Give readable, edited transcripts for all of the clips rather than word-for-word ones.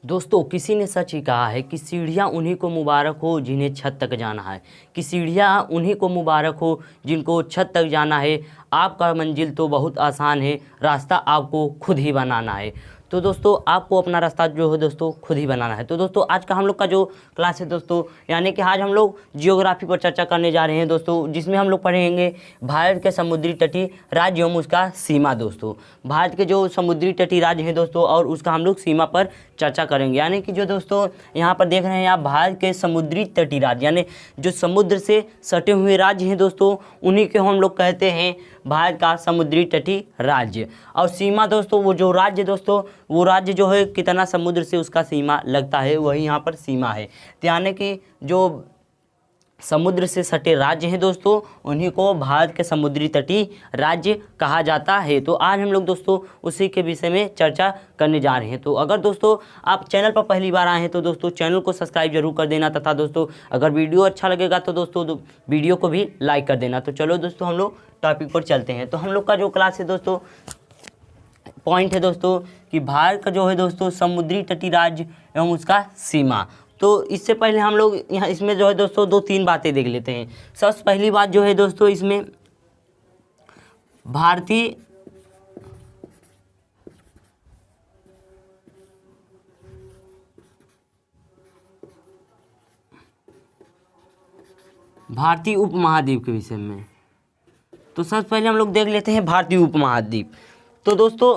दोस्तों किसी ने सच ही कहा है कि सीढ़ियाँ उन्हीं को मुबारक हो जिन्हें छत तक जाना है, कि सीढ़ियाँ उन्हीं को मुबारक हो जिनको छत तक जाना है। आपका मंजिल तो बहुत आसान है, रास्ता आपको खुद ही बनाना है। तो दोस्तों आपको अपना रास्ता जो है दोस्तों खुद ही बनाना है। तो दोस्तों आज का हम लोग का जो क्लास है दोस्तों, यानी कि आज हम लोग जियोग्राफी पर चर्चा करने जा रहे हैं दोस्तों, जिसमें हम लोग पढ़ेंगे भारत के समुद्री तटीय राज्य एवं उसका सीमा। दोस्तों भारत के जो समुद्री तटीय राज्य हैं दोस्तों और उसका हम लोग सीमा पर चर्चा करेंगे। यानी कि जो दोस्तों यहाँ पर देख रहे हैं आप, भारत के समुद्री तटीय राज्य यानी जो समुद्र से सटे हुए राज्य हैं दोस्तों, उन्हीं के हम लोग कहते हैं भारत का समुद्री तटीय राज्य। और सीमा दोस्तों, वो जो राज्य दोस्तों, वो राज्य जो है कितना समुद्र से उसका सीमा लगता है, वही यहाँ पर सीमा है। तो यानी कि जो समुद्र से सटे राज्य हैं दोस्तों, उन्हीं को भारत के समुद्री तटीय राज्य कहा जाता है। तो आज हम लोग दोस्तों उसी के विषय में चर्चा करने जा रहे हैं। तो अगर दोस्तों आप चैनल पर पहली बार आए हैं तो दोस्तों चैनल को सब्सक्राइब जरूर कर देना, तथा दोस्तों अगर वीडियो अच्छा लगेगा तो दोस्तों वीडियो को भी लाइक कर देना। तो चलो दोस्तों हम लोग टॉपिक पर चलते हैं। तो हम लोग का जो क्लास है दोस्तों, पॉइंट है दोस्तों कि भारत का जो है दोस्तों समुद्री तटीय राज्य एवं उसका सीमा। तो इससे पहले हम लोग यहाँ इसमें जो है दोस्तों दो तीन बातें देख लेते हैं। सबसे पहली बात जो है दोस्तों, इसमें भारतीय उपमहाद्वीप के विषय में। तो सबसे पहले हम लोग देख लेते हैं भारतीय उपमहाद्वीप। तो दोस्तों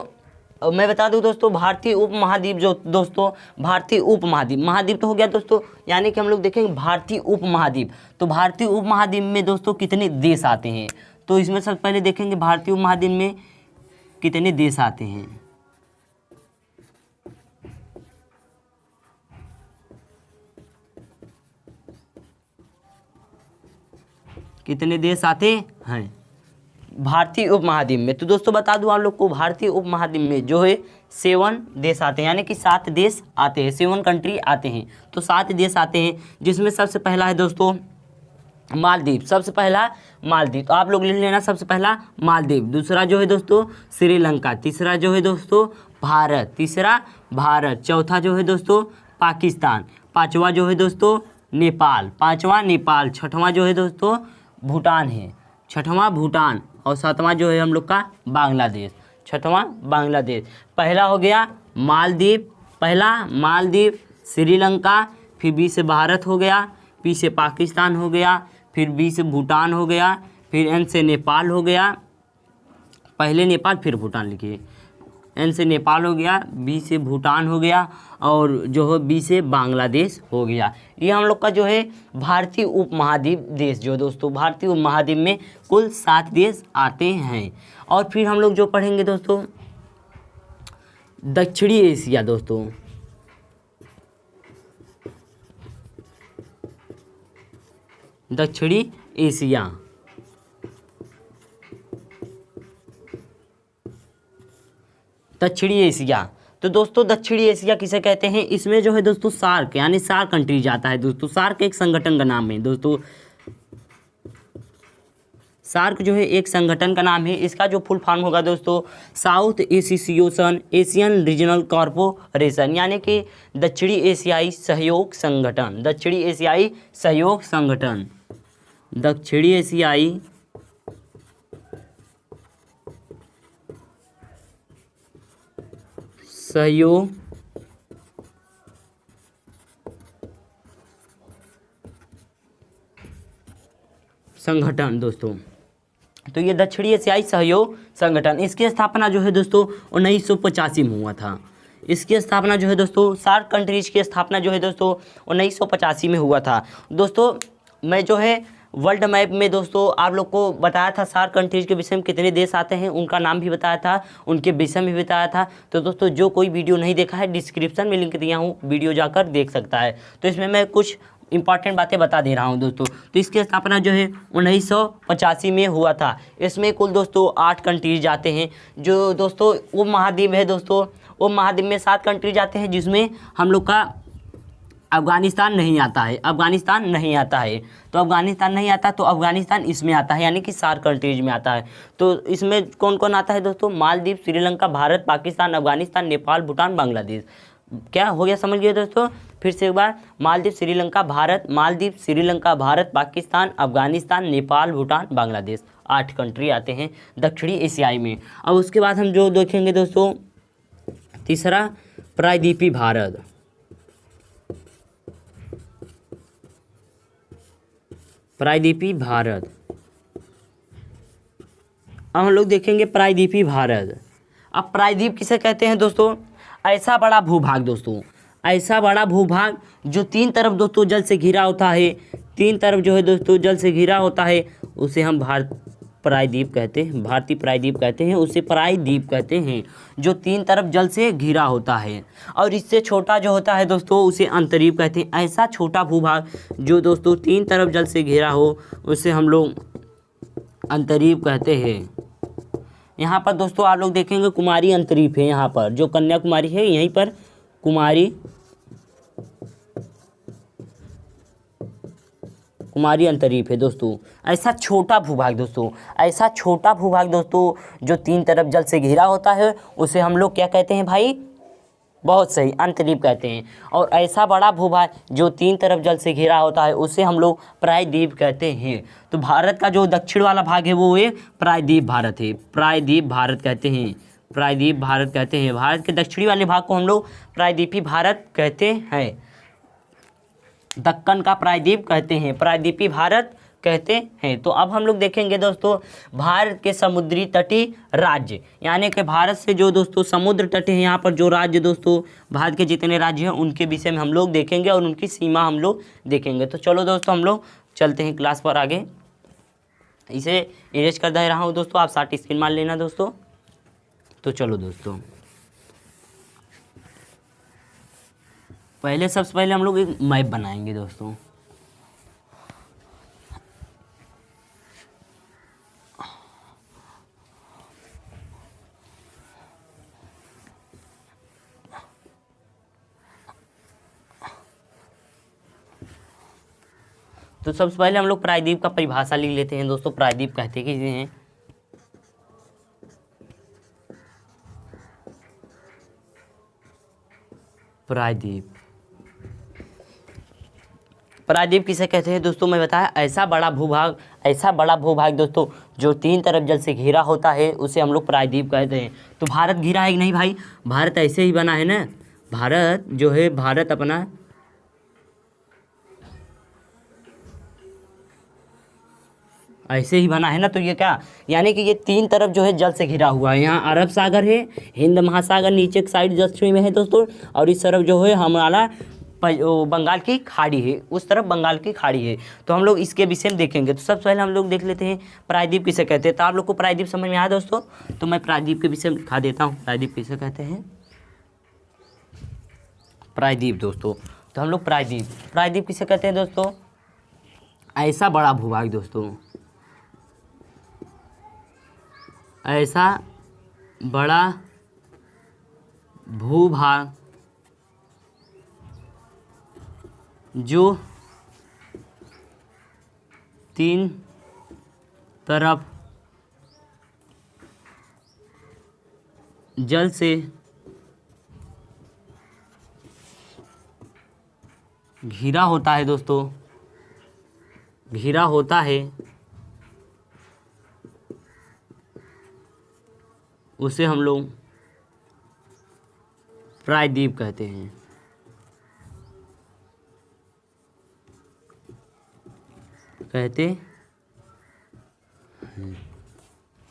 मैं बता दूं दोस्तों, भारतीय उपमहाद्वीप जो दोस्तों, भारतीय उपमहाद्वीप, महाद्वीप तो हो गया दोस्तों, यानी कि हम लोग देखेंगे भारतीय उपमहाद्वीप। तो भारतीय उपमहाद्वीप में दोस्तों कितने देश आते हैं, तो इसमें सबसे पहले देखेंगे भारतीय उपमहाद्वीप में कितने देश आते हैं। कितने देश आते हैं भारतीय उपमहाद्वीप में। तो दोस्तों बता दूं आप लोग को, भारतीय उपमहाद्वीप में जो है 7 देश आते हैं, यानी कि 7 देश आते हैं, 7 कंट्री आते हैं। तो 7 देश आते हैं, जिसमें सबसे पहला है दोस्तों मालदीव। सबसे पहला मालदीव, तो आप लोग लिख लेना, सबसे पहला मालदीव। दूसरा जो है दोस्तों श्रीलंका। तीसरा जो है दोस्तों भारत। तीसरा भारत। चौथा जो है दोस्तों पाकिस्तान। पाँचवा जो है दोस्तों नेपाल। पाँचवा नेपाल। छठवां जो है दोस्तों भूटान है, छठवां भूटान। और सातवां जो है हम लोग का बांग्लादेश, छठवां बांग्लादेश। पहला हो गया मालदीव, पहला मालदीव, श्रीलंका, फिर बी से भारत हो गया, पी से पाकिस्तान हो गया, फिर बी से भूटान हो गया, फिर एन से नेपाल हो गया। पहले नेपाल फिर भूटान लिखिए, एन से नेपाल हो गया, बी से भूटान हो गया, और जो है बी से बांग्लादेश हो गया। ये हम लोग का जो है भारतीय उपमहाद्वीप देश, जो दोस्तों भारतीय उपमहाद्वीप में कुल 7 देश आते हैं। और फिर हम लोग जो पढ़ेंगे दोस्तों दक्षिणी एशिया। दोस्तों दक्षिणी एशिया, दक्षिणी एशिया। तो दोस्तों दक्षिणी एशिया किसे कहते हैं, इसमें जो है दोस्तों सार्क यानी 4 कंट्रीज आता है दोस्तों। सार्क एक संगठन का नाम है दोस्तों, सार्क जो है एक संगठन का नाम है। इसका जो फुल फॉर्म होगा दोस्तों south association Asian regional corporation, यानी कि दक्षिणी एशियाई सहयोग संगठन। दक्षिणी एशियाई सहयोग संगठन, दक्षिणी एशियाई सहयोग संगठन। दोस्तों तो ये दक्षिणी एशियाई सहयोग संगठन, इसकी स्थापना जो है दोस्तों 1985 में हुआ था। इसकी स्थापना जो है दोस्तों, सार्क कंट्रीज की स्थापना जो है दोस्तों 1985 में हुआ था। दोस्तों मैं जो है वर्ल्ड मैप में दोस्तों आप लोग को बताया था सार्क कंट्रीज के विषय में कितने देश आते हैं, उनका नाम भी बताया था, उनके विषय में भी बताया था। तो दोस्तों जो कोई वीडियो नहीं देखा है, डिस्क्रिप्शन में लिंक दिया हूँ, वीडियो जाकर देख सकता है। तो इसमें मैं कुछ इंपॉर्टेंट बातें बता दे रहा हूँ दोस्तों। तो इसकी स्थापना जो है 1985 में हुआ था। इसमें कुल दोस्तों 8 कंट्रीज आते हैं। जो दोस्तों उप महाद्वीप है दोस्तों, उप महाद्वीप में 7 कंट्रीज आते हैं, जिसमें हम लोग का अफ़गानिस्तान नहीं आता है। अफ़गानिस्तान नहीं आता है, तो अफ़गानिस्तान नहीं आता, तो अफ़गानिस्तान इसमें आता है, यानी कि 4 कंट्रीज में आता है। तो इसमें कौन कौन आता है दोस्तों, मालदीव, श्रीलंका, भारत, पाकिस्तान, अफ़गानिस्तान, नेपाल, भूटान, बांग्लादेश। क्या हो गया, समझ गए दोस्तों। फिर से एक बार, मालदीव, श्रीलंका, भारत, मालदीव, श्रीलंका, भारत, पाकिस्तान, अफगानिस्तान, नेपाल, भूटान, बांग्लादेश, 8 कंट्री आते हैं दक्षिणी एशियाई में। अब उसके बाद हम जो देखेंगे दोस्तों, तीसरा प्रायद्वीपीय भारत। प्रायद्वीपीय भारत, अब हम लोग देखेंगे प्रायद्वीपीय भारत। अब प्रायद्वीप किसे कहते हैं दोस्तों? ऐसा बड़ा भूभाग दोस्तों, ऐसा बड़ा भूभाग जो 3 तरफ दोस्तों जल से घिरा होता है, 3 तरफ जो है दोस्तों जल से घिरा होता है, उसे हम प्रायद्वीप कहते हैं, भारतीय प्रायद्वीप कहते हैं, उसे प्रायद्वीप कहते हैं, जो 3 तरफ जल से घिरा होता है। और इससे छोटा जो होता है दोस्तों उसे अंतर्द्वीप कहते हैं। ऐसा छोटा भूभाग जो दोस्तों 3 तरफ जल से घिरा हो उसे हम लोग अंतर्द्वीप कहते हैं। यहाँ पर दोस्तों आप लोग देखेंगे कुमारी अंतर्द्वीप है, यहाँ पर जो कन्याकुमारी है यहीं पर कुमारी अंतर्द्वीप है दोस्तों। ऐसा छोटा भूभाग दोस्तों, ऐसा छोटा भूभाग दोस्तों जो 3 तरफ जल से घिरा होता है उसे हम लोग क्या कहते हैं भाई? बहुत सही, अंतर्द्वीप कहते हैं। और ऐसा बड़ा भूभाग जो 3 तरफ जल से घिरा होता है उसे हम लोग प्रायद्वीप कहते हैं। तो भारत का जो दक्षिण वाला भाग है वो एक प्रायद्वीप भारत है, प्रायद्वीप भारत कहते हैं, प्रायद्वीप भारत कहते हैं। भारत के दक्षिणी वाले भाग को हम लोग प्रायद्वीपीय भारत कहते हैं, दक्कन का प्रायद्वीप कहते हैं, प्रायद्वीपीय भारत कहते हैं। तो अब हम लोग देखेंगे दोस्तों भारत के समुद्री तटीय राज्य, यानी कि भारत से जो दोस्तों समुद्र तट है यहाँ पर जो राज्य दोस्तों भारत के जितने राज्य हैं उनके विषय में हम लोग देखेंगे और उनकी सीमा हम लोग देखेंगे। तो चलो दोस्तों हम लोग चलते हैं क्लास पर आगे। इसे इरेज कर दे रहा हूँ दोस्तों, आप 60 स्क्रीन मार लेना दोस्तों। तो चलो दोस्तों, सबसे पहले हम लोग एक मैप बनाएंगे दोस्तों। तो सबसे पहले हम लोग प्रायद्वीप का परिभाषा लिख लेते हैं दोस्तों। प्रायद्वीप कहते किसे हैं? प्रायद्वीप, प्रायद्वीप किसे कहते हैं दोस्तों? मैं बताया ऐसा बड़ा भूभाग, ऐसा बड़ा भूभाग दोस्तों जो 3 तरफ जल से घिरा होता है उसे हम लोग प्रायद्वीप कहते हैं। तो भारत घिरा है कि नहीं भाई? भारत ऐसे ही बना है ना, भारत जो है, भारत अपना ऐसे ही बना है ना। तो ये क्या, यानी कि ये 3 तरफ जो है जल से घिरा हुआ है। यहाँ अरब सागर है, हिंद महासागर नीचे की साइड दक्षिण में है दोस्तों, और इस तरफ जो है हमारा बंगाल की खाड़ी है, उस तरफ बंगाल की खाड़ी है। तो हम लोग इसके विषय में देखेंगे। तो सबसे पहले हम लोग देख लेते हैं प्रायद्वीप किसे कहते हैं। तो आप लोग को प्रायद्वीप समझ में आया दोस्तों? तो मैं प्रायद्वीप के विषय में दिखा देता हूँ प्रायद्वीप किसे कहते हैं। प्रायद्वीप दोस्तों, तो हम लोग प्रायद्वीप किसे कहते हैं दोस्तों? ऐसा बड़ा भूभाग दोस्तों, ऐसा बड़ा भूभाग जो 3 तरफ जल से घिरा होता है दोस्तों, घिरा होता है, उसे हम लोग प्रायद्वीप कहते हैं।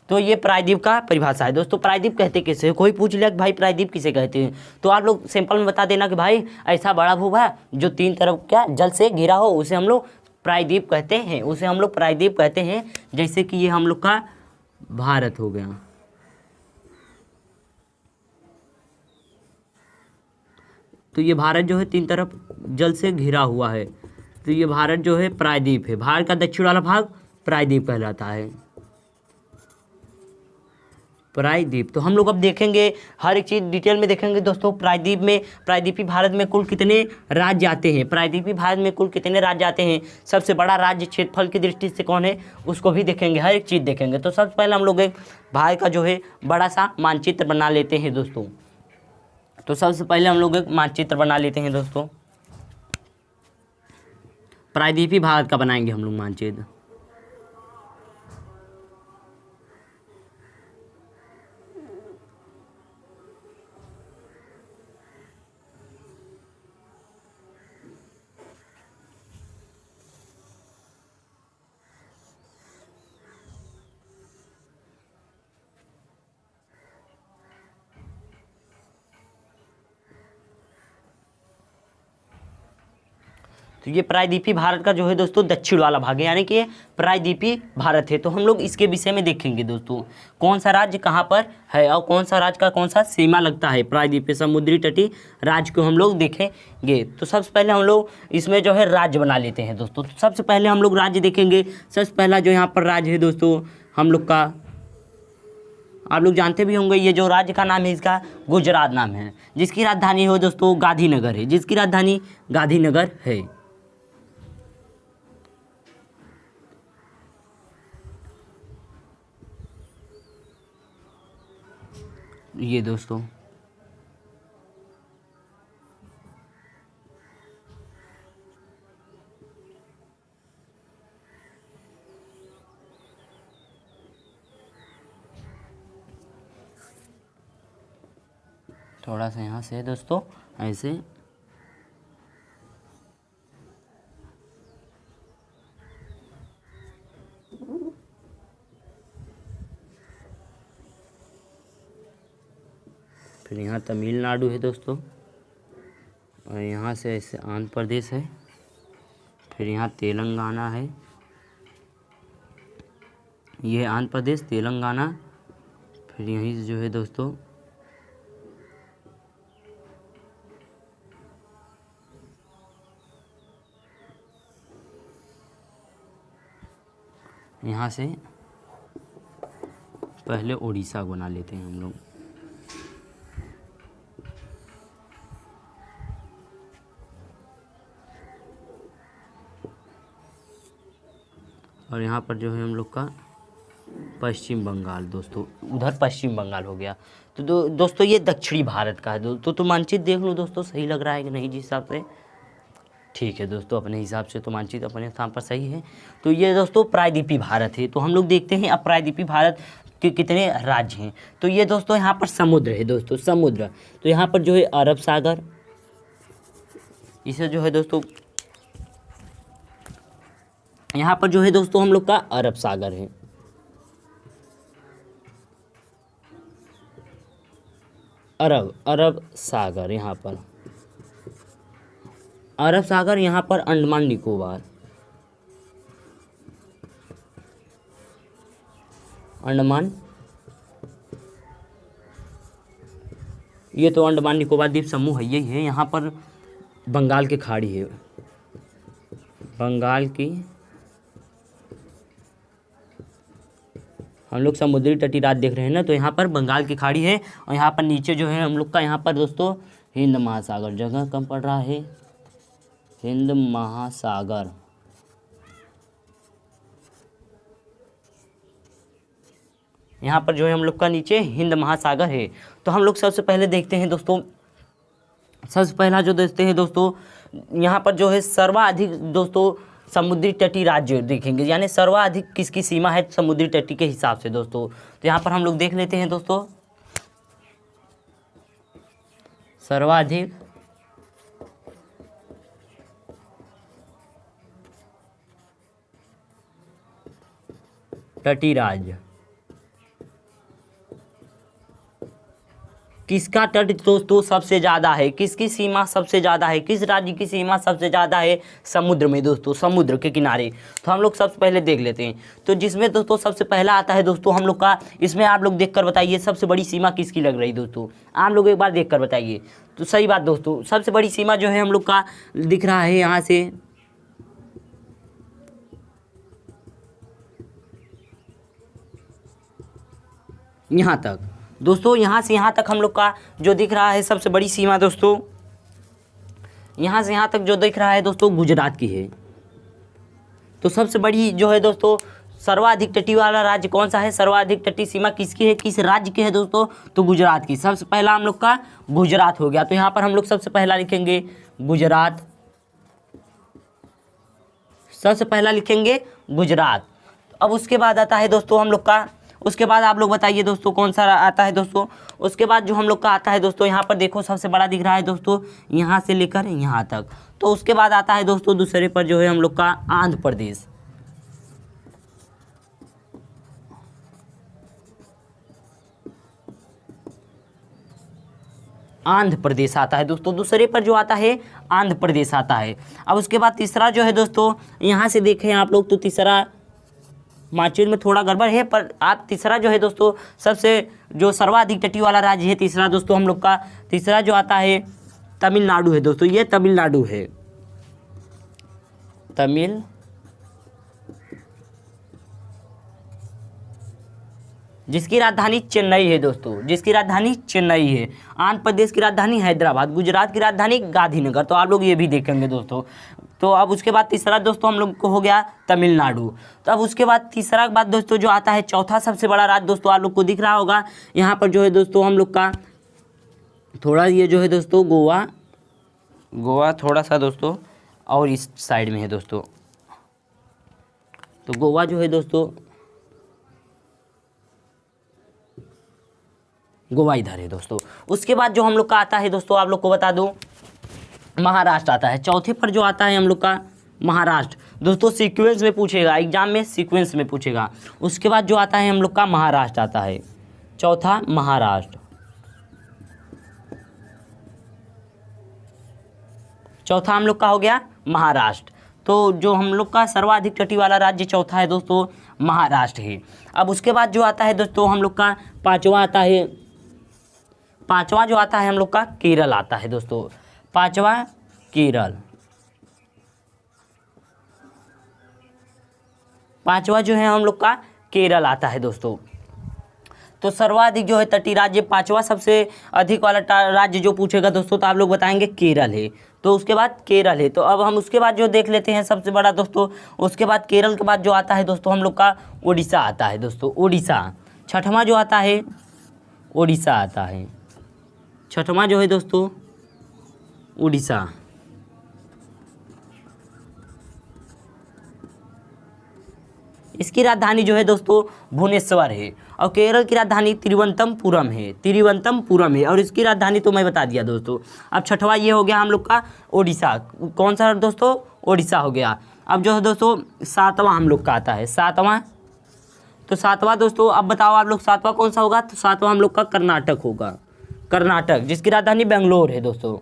तो ये प्रायद्वीप का परिभाषा है दोस्तों। प्रायद्वीप कहते किसे? कोई पूछ लिया कि भाई प्रायद्वीप किसे कहते हैं, तो आप लोग सिंपल में बता देना कि भाई ऐसा बड़ा भूभाग जो 3 तरफ क्या जल से घिरा हो उसे हम लोग प्रायद्वीप कहते हैं, उसे हम लोग प्रायद्वीप कहते हैं। जैसे कि ये हम लोग का भारत हो गया, तो ये भारत जो है 3 तरफ जल से घिरा हुआ है, तो ये भारत जो है प्रायद्वीप है। भारत का दक्षिण वाला भाग प्रायद्वीप कहलाता है, प्रायद्वीप। तो हम लोग अब देखेंगे हर एक चीज़ डिटेल में देखेंगे दोस्तों। प्रायद्वीप में, प्रायद्वीपीय भारत में कुल कितने राज्य आते हैं, प्रायद्वीपीय भारत में कुल कितने राज्य आते हैं, सबसे बड़ा राज्य क्षेत्रफल की दृष्टि से कौन है उसको भी देखेंगे, हर एक चीज़ देखेंगे। तो सबसे पहले हम लोग एक भारत का जो है बड़ा सा मानचित्र बना लेते हैं दोस्तों। तो सबसे पहले हम लोग एक मानचित्र बना लेते हैं दोस्तों। प्रायद्वीपीय भारत का बनाएंगे हम लोग मानचित्र। तो ये प्रायद्वीपीय भारत का जो है दोस्तों दक्षिण वाला भाग है, यानी कि ये प्रायद्वीपीय भारत है। तो हम लोग इसके विषय में देखेंगे दोस्तों, कौन सा राज्य कहाँ पर है और कौन सा राज्य का कौन सा सीमा लगता है प्रायद्वीपीय समुद्री तटीय राज्य को हम लोग देखेंगे। तो सबसे पहले हम लोग इसमें जो है राज्य बना लेते हैं दोस्तों। तो सबसे पहले हम लोग राज्य देखेंगे। सबसे पहला जो यहाँ पर राज्य है दोस्तों हम लोग का, आप लोग जानते भी होंगे, ये जो राज्य का नाम है इसका गुजरात नाम है, जिसकी राजधानी हो दोस्तों गांधीनगर है, जिसकी राजधानी गांधीनगर है। ये दोस्तों थोड़ा सा यहाँ से दोस्तों ऐसे फिर यहाँ तमिलनाडु है दोस्तों, और यहाँ से ऐसे आंध्र प्रदेश है, फिर यहाँ तेलंगाना है, ये आंध्र प्रदेश तेलंगाना, फिर यहीं से जो है दोस्तों यहाँ से पहले उड़ीसा बना लेते हैं हम लोग। और यहाँ पर जो है हम लोग का पश्चिम बंगाल दोस्तों, उधर पश्चिम बंगाल हो गया। तो दोस्तों ये दक्षिणी भारत का है दोस्तों। तो मानचित्र देख लो दोस्तों, सही लग रहा है कि नहीं जिस हिसाब से, ठीक है दोस्तों, अपने हिसाब से तो मानचित्र अपने स्थान पर सही है। तो ये दोस्तों प्रायद्वीपीय भारत है। तो हम लोग देखते हैं अब प्रायद्वीपीय भारत के कितने राज्य हैं। तो ये दोस्तों यहाँ पर समुद्र है दोस्तों, समुद्र। तो यहाँ पर जो है अरब सागर, इसे जो है दोस्तों यहाँ पर जो है दोस्तों हम लोग का अरब सागर है। अरब सागर, यहाँ पर अरब सागर, यहाँ पर अंडमान निकोबार, अंडमान, ये तो अंडमान निकोबार द्वीप समूह है, यही है। यहाँ पर बंगाल की खाड़ी है, बंगाल की, हम लोग समुद्री तटीय राज्य देख रहे हैं ना, तो यहाँ पर बंगाल की खाड़ी है। और यहाँ पर नीचे जो है हम लोग का यहाँ पर दोस्तों हिंद महासागर, जगह कम पड़ रहा है, हिंद महासागर। यहाँ पर जो है हम लोग का नीचे हिंद महासागर है। तो हम लोग सबसे पहले देखते हैं दोस्तों, सबसे पहला जो देखते हैं दोस्तों, यहाँ पर जो है सर्वाधिक दोस्तों समुद्री तटीय राज्य देखेंगे, यानी सर्वाधिक किसकी सीमा है समुद्री तटीय के हिसाब से दोस्तों। तो यहाँ पर हम लोग देख लेते हैं दोस्तों, सर्वाधिक तटीय राज्य, किसका तट दोस्तों सबसे ज़्यादा है, किसकी सीमा सबसे ज़्यादा है, किस राज्य की सीमा सबसे ज़्यादा है समुद्र में दोस्तों, समुद्र के किनारे। तो हम लोग सबसे पहले देख लेते हैं। तो जिसमें दोस्तों सबसे पहला आता है दोस्तों हम लोग का, इसमें आप लोग देखकर बताइए सबसे बड़ी सीमा किसकी लग रही दोस्तों, आप लोग एक बार देख कर बताइए। तो सही बात दोस्तों, सबसे बड़ी सीमा जो है हम लोग का दिख रहा है यहाँ से, यहाँ तक दोस्तों, यहाँ से यहाँ तक हम लोग का जो दिख रहा है सबसे बड़ी सीमा दोस्तों, यहाँ से यहाँ तक जो दिख रहा है दोस्तों गुजरात की है। तो सबसे बड़ी जो है दोस्तों सर्वाधिक तटीय वाला राज्य कौन सा है, सर्वाधिक तटीय सीमा किसकी है, किस राज्य की है दोस्तों, तो गुजरात की। सबसे पहला हम लोग का गुजरात हो गया, तो यहाँ पर हम लोग सबसे पहला लिखेंगे गुजरात, सबसे पहला लिखेंगे गुजरात। अब उसके बाद आता है दोस्तों हम लोग का, उसके बाद आप लोग बताइए दोस्तों कौन सा आता है दोस्तों। उसके बाद जो हम लोग का आता है दोस्तों, यहाँ पर देखो सबसे बड़ा दिख रहा है दोस्तों, यहाँ से लेकर यहाँ तक। तो उसके बाद आता है दोस्तों दूसरे पर जो है हम लोग का आंध्र प्रदेश, आंध्र प्रदेश आता है दोस्तों, दूसरे पर जो आता है आंध्र प्रदेश आता है। अब उसके बाद तीसरा जो है दोस्तों, यहाँ से देखें आप लोग तो तीसरा मार्चिन में थोड़ा गड़बड़ है, पर आप तीसरा जो है दोस्तों सबसे जो सर्वाधिक तटीय वाला राज्य है तीसरा दोस्तों हम लोग का, तीसरा जो आता है तमिलनाडु है दोस्तों, ये तमिलनाडु है, तमिल जिसकी राजधानी चेन्नई है दोस्तों, जिसकी राजधानी चेन्नई है। आंध्र प्रदेश की राजधानी हैदराबाद, गुजरात की राजधानी गांधीनगर, तो आप लोग ये भी देखेंगे दोस्तों। तो अब उसके बाद तीसरा दोस्तों हम लोग को हो गया तमिलनाडु। तो अब उसके बाद तीसरा के बाद दोस्तों जो आता है चौथा सबसे बड़ा राज्य दोस्तों, आप लोग को दिख रहा होगा यहाँ पर जो है दोस्तों हम लोग का थोड़ा ये जो है दोस्तों गोवा, गोवा थोड़ा सा दोस्तों और इस साइड में है दोस्तों, तो गोवा जो है दोस्तों, गोवा इधर है दोस्तों। उसके बाद जो हम लोग का आता है दोस्तों, आप लोग को बता दूं महाराष्ट्र आता है, चौथे पर जो आता है हम लोग का महाराष्ट्र दोस्तों, सीक्वेंस में पूछेगा एग्जाम में, सीक्वेंस में पूछेगा। उसके बाद जो आता है हम लोग का महाराष्ट्र आता है, चौथा महाराष्ट्र, चौथा हम लोग का हो गया महाराष्ट्र। तो जो हम लोग का सर्वाधिक तटीय वाला राज्य चौथा है दोस्तों महाराष्ट्र है। अब उसके बाद जो आता है दोस्तों हम लोग का पांचवा आता है, पांचवा जो आता है हम लोग का केरल आता है दोस्तों, पांचवा केरल, पांचवा जो है हम लोग का केरल आता है दोस्तों। तो सर्वाधिक जो है तटीय राज्य पांचवा सबसे अधिक वाला राज्य जो पूछेगा दोस्तों, तो आप लोग बताएंगे केरल है। तो उसके बाद केरल है। तो अब हम उसके बाद जो देख लेते हैं सबसे बड़ा दोस्तों, उसके बाद केरल के बाद जो आता है दोस्तों हम लोग का उड़ीसा आता है दोस्तों, उड़ीसा छठवां जो आता है, उड़ीसा आता है, छठवां जो है दोस्तों उड़ीसा। इसकी राजधानी जो है दोस्तों भुवनेश्वर है, और केरल की राजधानी तिरुवनंतपुरम है, तिरुवनंतपुरम है, और इसकी राजधानी तो मैं बता दिया दोस्तों। अब छठवा ये हो गया हम लोग का ओडिशा, कौन सा दोस्तों, ओडिशा हो गया। अब जो है दोस्तों सातवां हम लोग का आता है, सातवां, तो सातवां दोस्तों अब बताओ आप लोग सातवां कौन सा होगा, तो सातवां हम लोग का कर्नाटक होगा, कर्नाटक जिसकी राजधानी बेंगलोर है दोस्तों।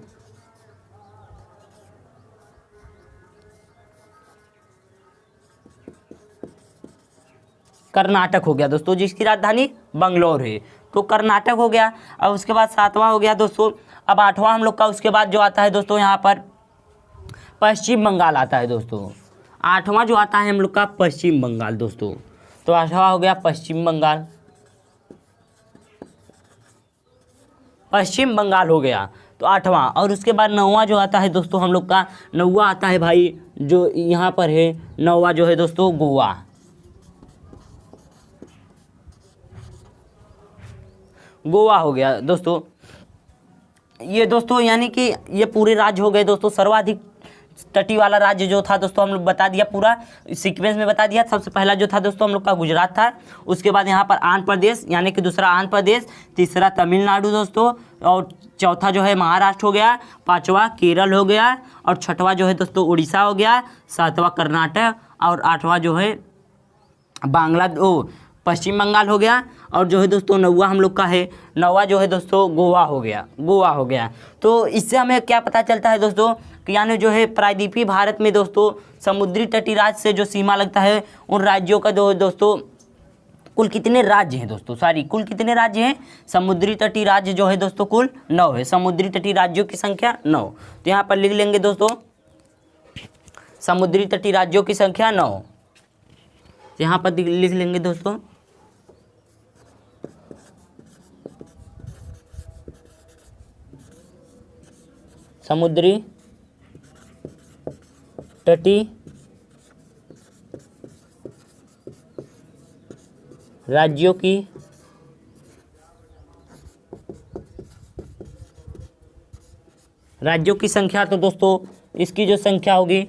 कर्नाटक हो गया दोस्तों जिसकी राजधानी बंगलोर है, तो कर्नाटक हो गया। अब उसके बाद सातवां हो गया दोस्तों। अब आठवां हम लोग का उसके बाद जो आता है दोस्तों यहाँ पर पश्चिम बंगाल आता है दोस्तों, आठवां जो आता है हम लोग का पश्चिम बंगाल दोस्तों। तो आठवां हो गया पश्चिम बंगाल, पश्चिम बंगाल हो गया तो आठवां। और उसके बाद नौवां जो आता है दोस्तों हम लोग का, नौवां आता है भाई जो यहाँ पर है, नौवां जो है दोस्तों गोवा, गोवा हो गया दोस्तों। ये दोस्तों यानी कि ये पूरे राज्य हो गए दोस्तों। सर्वाधिक तटीय वाला राज्य जो था दोस्तों हम लोग बता दिया, पूरा सीक्वेंस में बता दिया। सबसे पहला जो था दोस्तों हम लोग का गुजरात था, उसके बाद यहाँ पर आंध्र प्रदेश यानी कि दूसरा आंध्र प्रदेश, तीसरा तमिलनाडु दोस्तों, और चौथा जो है महाराष्ट्र हो गया, पांचवा केरल हो गया, और छठवा जो है दोस्तों उड़ीसा हो गया, सातवां कर्नाटक, और आठवां जो है पश्चिम बंगाल हो गया, और जो है दोस्तों नौवा हम लोग का है, नौवा जो है दोस्तों गोवा हो गया, गोवा हो गया। तो इससे हमें क्या पता चलता है दोस्तों कि यानी जो है प्रायद्वीपीय भारत में दोस्तों समुद्री तटीय राज्य से जो सीमा लगता है उन राज्यों का जो दोस्तों कुल कितने राज्य हैं दोस्तों, कुल कितने राज्य हैं, समुद्री तटीय राज्य जो है दोस्तों कुल 9 है, समुद्री तटीय राज्यों की संख्या 9। तो यहाँ पर लिख लेंगे दोस्तों समुद्री तटीय राज्यों की संख्या 9, यहाँ पर लिख लेंगे दोस्तों समुद्री तटीय राज्यों की संख्या, तो दोस्तों इसकी जो संख्या होगी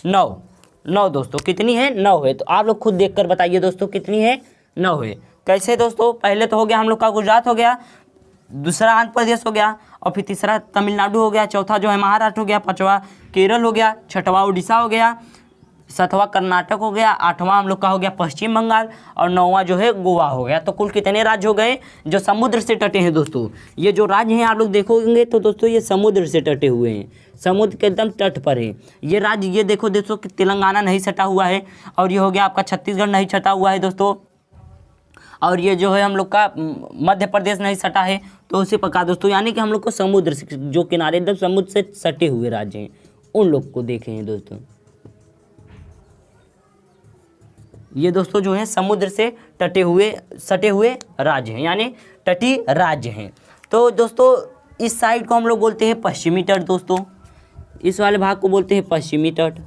9 दोस्तों, कितनी है? 9 है। तो आप लोग खुद देखकर बताइए दोस्तों कितनी है? 9 है। कैसे दोस्तों? पहले तो हो गया हम लोग का गुजरात हो गया, दूसरा आंध्र प्रदेश हो गया, और फिर तीसरा तमिलनाडु हो गया, चौथा जो है महाराष्ट्र हो गया, पांचवा केरल हो गया, छठवां उड़ीसा हो गया, सातवां कर्नाटक हो गया, आठवां हम लोग का हो गया पश्चिम बंगाल, और नौवां जो है गोवा हो गया। तो कुल कितने राज्य हो गए जो समुद्र से टटे हैं दोस्तों? ये जो राज्य हैं आप लोग देखोगे तो दोस्तों ये समुद्र से टटे हुए हैं, समुद्र के एकदम तट पर है ये राज्य। ये देखो दोस्तों कि तेलंगाना नहीं सटा हुआ है, और ये हो गया आपका छत्तीसगढ़ नहीं सटा हुआ है दोस्तों, और ये जो है हम लोग का मध्य प्रदेश नहीं सटा है। तो उसी प्रकार दोस्तों यानी कि हम लोग को समुद्र से जो किनारे एकदम समुद्र से सटे हुए राज्य हैं उन लोग को देखे हैं दोस्तों। ये दोस्तों जो है समुद्र से सटे हुए राज्य हैं, यानी तटीय राज्य हैं। तो दोस्तों इस साइड को हम लोग बोलते हैं पश्चिमी तट दोस्तों, इस वाले भाग को बोलते हैं पश्चिमी तट।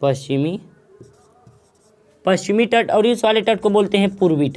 पश्चिमी तट, और इस वाले तट को बोलते हैं पूर्वी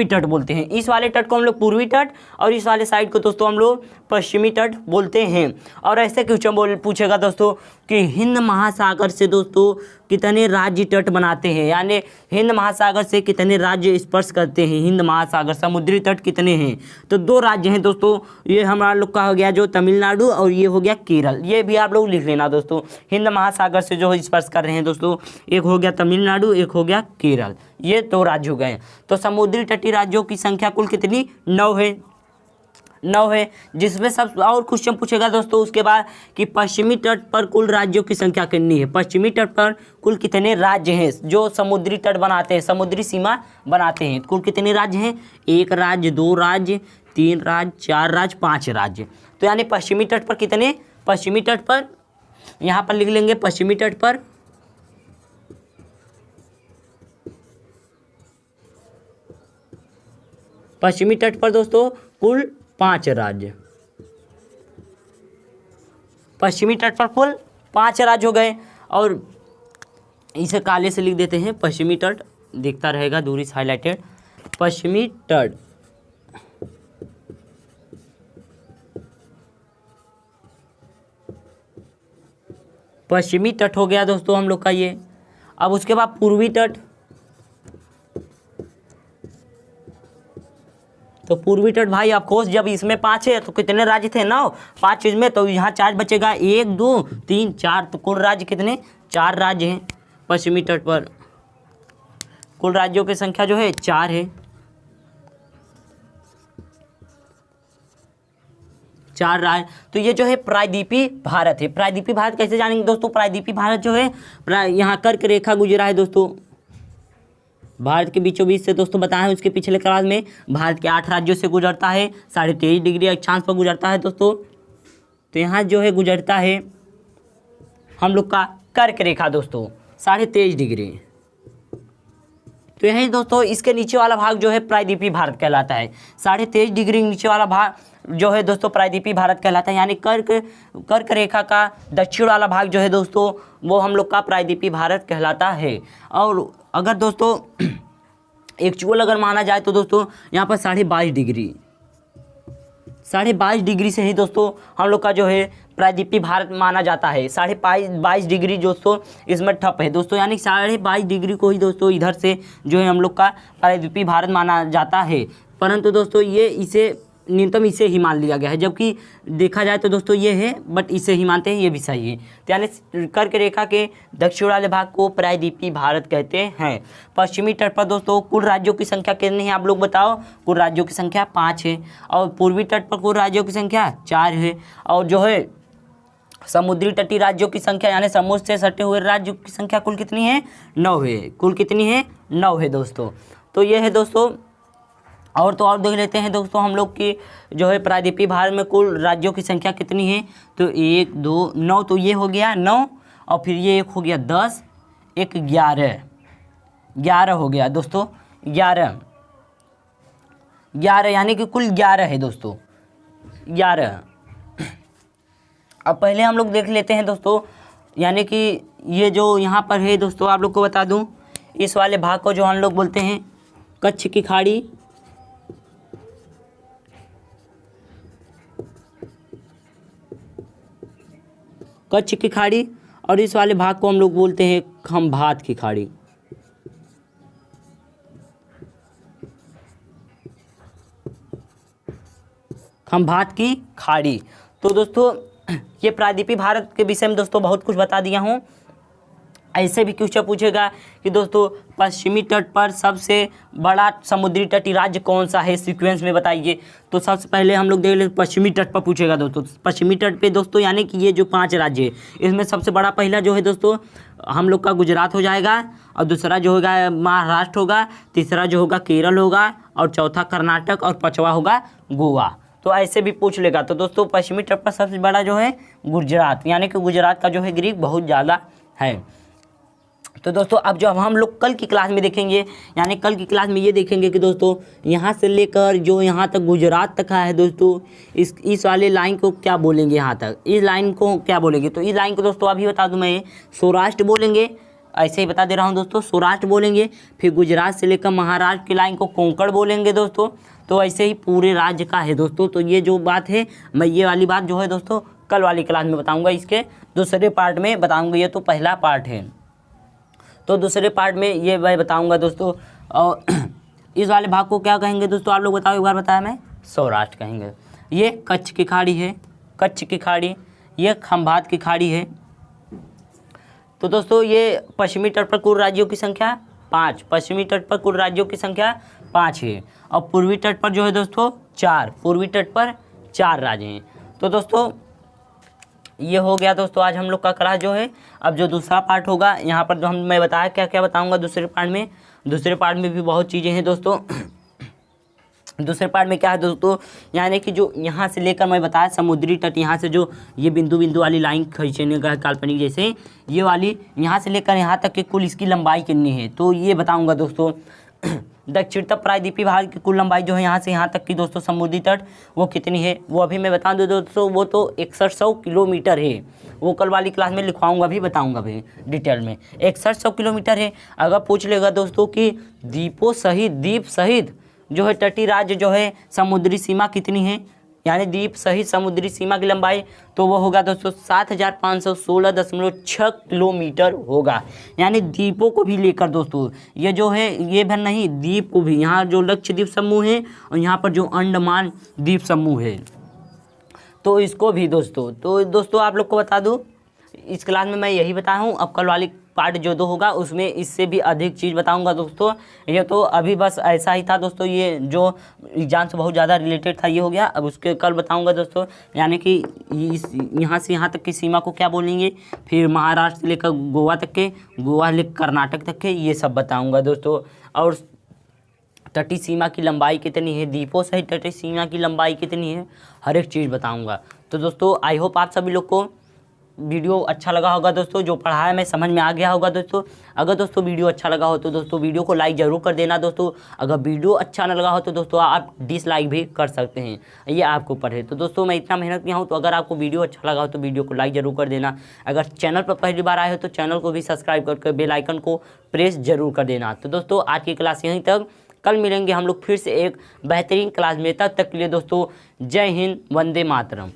तट बोलते हैं। इस वाले तट को हम लोग पूर्वी तट, और इस वाले साइड को दोस्तों हम लोग पश्चिमी तट बोलते हैं। और ऐसे क्वेश्चन पूछेगा दोस्तों कि हिंद महासागर से दोस्तों कितने राज्य तट बनाते हैं, यानी हिंद महासागर से कितने राज्य स्पर्श करते हैं, हिंद महासागर समुद्री तट कितने हैं? तो 2 राज्य हैं दोस्तों, ये हमारा लोग का हो गया जो तमिलनाडु, और ये हो गया केरल। ये भी आप लोग लिख लेना दोस्तों, हिंद महासागर से जो स्पर्श कर रहे हैं दोस्तों, एक हो गया तमिलनाडु, एक हो गया केरल, ये 2 राज्य हो गए। तो समुद्री तटीय राज्यों की संख्या कुल कितनी? 9 है। जिसमें सब और क्वेश्चन पूछेगा दोस्तों उसके बाद कि पश्चिमी तट पर कुल राज्यों की संख्या कितनी है? पश्चिमी तट पर कुल कितने राज्य हैं जो समुद्री तट बनाते हैं, समुद्री सीमा बनाते हैं? कुल कितने राज्य हैं? 1 राज्य, 2 राज्य, 3 राज्य, 4 राज्य, 5 राज्य। तो यानी पश्चिमी तट पर कितने? पश्चिमी तट पर यहाँ पर लिख लेंगे पश्चिमी तट पर दोस्तों कुल 5 राज्य। पश्चिमी तट पर कुल 5 राज्य हो गए, और इसे काले से लिख देते हैं पश्चिमी तट, दिखता रहेगा दूरी से हाईलाइटेड। पश्चिमी तट, पश्चिमी तट हो गया दोस्तों हम लोग का ये। अब उसके बाद पूर्वी तट, तो पूर्वी तट भाई ऑफकोर्स जब इसमें 5 है तो कितने राज्य थे? 9, 5 इसमें, तो यहाँ 4 बचेगा, 1 2 3 4, तो कुल राज्य कितने? 4 राज्य हैं पश्चिमी तट पर। कुल राज्यों की संख्या जो है 4 है, 4 राज्य। तो ये जो है प्रायद्वीपीय भारत है। प्रायद्वीपीय भारत कैसे जानेंगे दोस्तों? प्रायद्वीपीय भारत जो है यहाँ कर्क रेखा गुजरा है दोस्तों, भारत के बीचों बीच से दोस्तों बताया है उसके पिछले क्लास में। भारत के 8 राज्यों से गुजरता है, 23.5 डिग्री अक्षांश पर गुजरता है दोस्तों। तो यहाँ जो है गुजरता है हम लोग का कर्क रेखा दोस्तों, 23.5 डिग्री। तो यही दोस्तों इसके नीचे वाला भाग जो है प्रायद्वीपीय भारत कहलाता है। 23.5 डिग्री नीचे वाला भाग जो है दोस्तों प्रायद्वीपीय भारत कहलाता है, यानी कर्क रेखा का दक्षिण वाला भाग जो है दोस्तों वो हम लोग का प्रायद्वीपीय भारत कहलाता है। और अगर दोस्तों एक्चुअल अगर माना जाए तो दोस्तों यहाँ पर 22.5 डिग्री से ही दोस्तों हम लोग का जो है प्रायद्वीपीय भारत माना जाता है। 22.5 डिग्री दोस्तों इसमें ठप है दोस्तों, यानी 22.5 डिग्री को ही दोस्तों इधर से जो है हम लोग का प्रायद्वीपीय भारत माना जाता है। परंतु दोस्तों ये इसे न्यूनतम इसे ही मान लिया गया है, जबकि देखा जाए तो दोस्तों ये है बट इसे ही मानते हैं, ये भी सही है। तो यानी कर्क रेखा के दक्षिण वाले भाग को प्रायद्वीपीय भारत कहते हैं। पश्चिमी तट पर दोस्तों कुल राज्यों की संख्या कितनी है आप लोग बताओ? कुल राज्यों की संख्या 5 है। और पूर्वी तट पर कुल राज्यों की संख्या 4 है। और जो है समुद्री तटीय राज्यों की संख्या यानी समुद्र से सटे हुए राज्यों की संख्या कुल कितनी है? 9 है। कुल कितनी है? 9 है दोस्तों। तो ये है दोस्तों, और तो और देख लेते हैं दोस्तों हम लोग की जो है प्रायद्वीपीय भारत में कुल राज्यों की संख्या कितनी है? तो 1 2 9, तो ये हो गया 9, और फिर ये एक हो गया 10, एक 11 हो गया दोस्तों, 11 11, यानी कि कुल 11 है दोस्तों, 11। अब पहले हम लोग देख लेते हैं दोस्तों, यानी कि ये जो यहाँ पर है दोस्तों, आप लोग को बता दूँ, इस वाले भाग को जो हम लोग बोलते हैं कच्छ की खाड़ी, कच्छ की खाड़ी, और इस वाले भाग को हम लोग बोलते हैं खंभात की खाड़ी। खंभात की खाड़ी। तो दोस्तों ये प्रायद्वीपीय भारत के विषय में दोस्तों बहुत कुछ बता दिया हूँ। ऐसे भी क्वेश्चन पूछेगा कि दोस्तों पश्चिमी तट पर सबसे बड़ा समुद्री तटीय राज्य कौन सा है, सीक्वेंस में बताइए। तो सबसे पहले हम लोग देख लेते पश्चिमी तट पर पूछेगा दोस्तों। पश्चिमी तट पे दोस्तों यानी कि ये जो 5 राज्य है, इसमें सबसे बड़ा पहला जो है दोस्तों हम लोग का गुजरात हो जाएगा, और दूसरा जो होगा महाराष्ट्र होगा, तीसरा जो होगा केरल होगा, और चौथा कर्नाटक, और 5वां होगा गोवा। तो ऐसे भी पूछ लेगा। तो दोस्तों पश्चिमी तट पर सबसे बड़ा जो है गुजरात, यानी कि गुजरात का जो है ग्रीक बहुत ज़्यादा है। तो दोस्तों अब जो हम लोग कल की क्लास में देखेंगे, यानी कल की क्लास में ये देखेंगे कि दोस्तों यहाँ से लेकर जो यहाँ तक गुजरात तक है दोस्तों, इस वाले लाइन को क्या बोलेंगे, यहाँ तक इस लाइन को क्या बोलेंगे। तो इस लाइन को दोस्तों अभी बता दूँ मैं, सौराष्ट्र बोलेंगे, ऐसे ही बता दे रहा हूँ दोस्तों, सौराष्ट्र बोलेंगे। फिर गुजरात से लेकर महाराष्ट्र की लाइन को कोंकण बोलेंगे दोस्तों। तो ऐसे ही पूरे राज्य का है दोस्तों। तो ये जो बात है, मैं ये वाली बात जो है दोस्तों कल वाली क्लास में बताऊँगा, इसके दूसरे पार्ट में बताऊँगा। ये तो पहला पार्ट है, तो दूसरे पार्ट में ये मैं बताऊंगा दोस्तों। और इस वाले भाग को क्या कहेंगे दोस्तों, आप लोग बताओ, एक बार बताया मैं, सौराष्ट्र कहेंगे। ये कच्छ की खाड़ी है, कच्छ की खाड़ी, ये खंभात की खाड़ी है। तो दोस्तों ये पश्चिमी तट पर कुल राज्यों की संख्या 5, पश्चिमी तट पर कुल राज्यों की संख्या 5 है, और पूर्वी तट पर जो है दोस्तों 4, पूर्वी तट पर 4 राज्य हैं। तो दोस्तों ये हो गया दोस्तों आज हम लोग का क्लास जो है। अब जो दूसरा पार्ट होगा, यहाँ पर जो मैं बताया क्या क्या बताऊंगा दूसरे पार्ट में। दूसरे पार्ट में भी बहुत चीज़ें हैं दोस्तों। दूसरे पार्ट में क्या है दोस्तों, यानी कि जो यहाँ से लेकर मैं बताया समुद्री तट, यहाँ से जो ये बिंदु बिंदु वाली लाइन खींचने का काल्पनिक जैसे ये वाली, यहाँ से लेकर यहाँ तक की कुल इसकी लंबाई कितनी है, तो ये बताऊँगा दोस्तों। दक्षिणतम प्रायद्वीपीय भारत की कुल लंबाई जो है यहाँ से यहाँ तक की दोस्तों समुद्री तट वो कितनी है, वो अभी मैं बता दूँ दोस्तों, वो तो 6100 किलोमीटर है। वो कल वाली क्लास में लिखवाऊंगा भी, बताऊंगा भी डिटेल में। 6100 किलोमीटर है। अगर पूछ लेगा दोस्तों कि द्वीप सहित जो है तटीय राज्य जो है समुद्री सीमा कितनी है, यानी द्वीप सहित समुद्री सीमा की लंबाई, तो वो होगा दोस्तों 7516.6 किलोमीटर होगा। यानी द्वीपों को भी लेकर दोस्तों, ये जो है ये भी नहीं, द्वीप को भी, यहाँ जो लक्षद्वीप समूह है और यहाँ पर जो अंडमान द्वीप समूह है, तो इसको भी दोस्तों। तो दोस्तों आप लोग को बता दूँ, इस क्लास में मैं यही बताया हूँ। अब कल वाली पार्ट जो 2 होगा उसमें इससे भी अधिक चीज़ बताऊंगा दोस्तों। ये तो अभी बस ऐसा ही था दोस्तों, ये जो एग्जाम से बहुत ज़्यादा रिलेटेड था ये हो गया। अब उसके कल बताऊंगा दोस्तों, यानी कि यहाँ से यहाँ तक की सीमा को क्या बोलेंगे, फिर महाराष्ट्र से लेकर गोवा तक के, गोवा लेकर कर्नाटक तक के, ये सब बताऊँगा दोस्तों। और तटीय सीमा की लंबाई कितनी है, द्वीपों सहित तटीय सीमा की लंबाई कितनी है, हर एक चीज़ बताऊँगा। तो दोस्तों आई होप आप सभी लोग को वीडियो अच्छा लगा होगा दोस्तों, जो पढ़ाया मैं समझ में आ गया होगा दोस्तों। अगर दोस्तों वीडियो अच्छा लगा हो तो दोस्तों वीडियो को लाइक ज़रूर कर देना दोस्तों। अगर वीडियो अच्छा ना लगा हो तो दोस्तों आप डिसलाइक भी कर सकते हैं, ये आपके ऊपर है। तो दोस्तों मैं इतना मेहनत किया हूँ, तो अगर आपको वीडियो अच्छा लगा हो तो वीडियो को लाइक ज़रूर कर देना। अगर चैनल पर पहली बार आए हो तो चैनल को भी सब्सक्राइब करके बेल आइकन को प्रेस जरूर कर देना। तो दोस्तों आज की क्लास यहीं तक, कल मिलेंगे हम लोग फिर से एक बेहतरीन क्लास में। तब तक के लिए दोस्तों जय हिंद, वंदे मातरम।